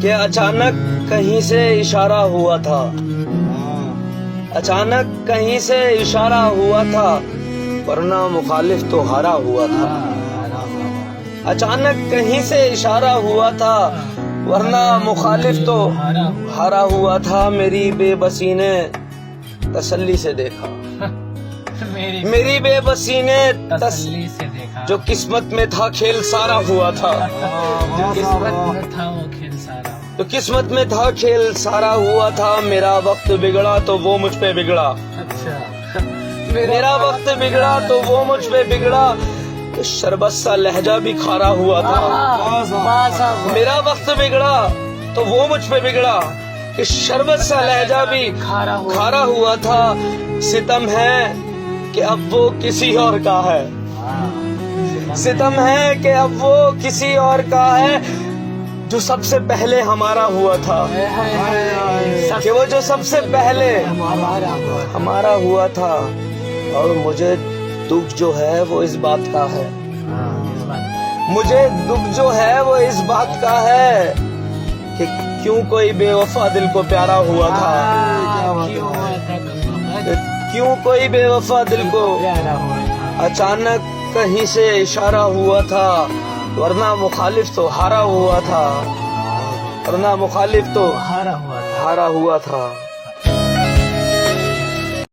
کہ اچانک کہیں سے اشارہ ہوا تھا، اچانک کہیں سے اشارہ ہوا تھا، ورنہ مخالف تو ہارا ہوا تھا۔ اچانک کہیں سے اشارہ ہوا تھا، ورنہ مخالف تو ہارا ہوا تھا۔ میری بے بسی نے تسلی سے دیکھا، میری بے بسی نے تسلی سے دیکھا، جو قسمت میں تھا کھیل سارا ہوا تھا، جو قسمت میں تھا وہ کھیل سارا۔ جو قسمت میں تھا کھیل سارا ہوا تھا۔ میرا وقت بگڑا تو وہ مجھ پہ بگڑا، اچھا میرا وقت بگڑا تو وہ مجھ پہ بگڑا، کہ شربت سا لہجہ بھی کھارا ہوا تھا۔ میرا وقت بگڑا تو وہ مجھ پہ بگڑا، کہ شربت سا لہجہ بھی کھارا ہوا تھا۔ ستم ہے کہ اب وہ کسی اور کا ہے، ستم ہے کہ اب وہ کسی اور کا ہے، جو سب سے پہلے ہمارا ہوا تھا، کہ وہ جو سب سے پہلے ہمارا ہوا تھا۔ اور مجھے دکھ جو ہے وہ اس بات کا ہے، مجھے دکھ جو ہے وہ اس بات کا ہے، کہ کیوں کوئی بے وفا دل کو پیارا ہوا تھا، کیوں کوئی بے وفا دل کو اچانک کہیں سے اشارہ ہوا تھا، ورنہ مخالف تو ہارا ہوا تھا، ورنہ مخالف تو ہارا ہوا تھا۔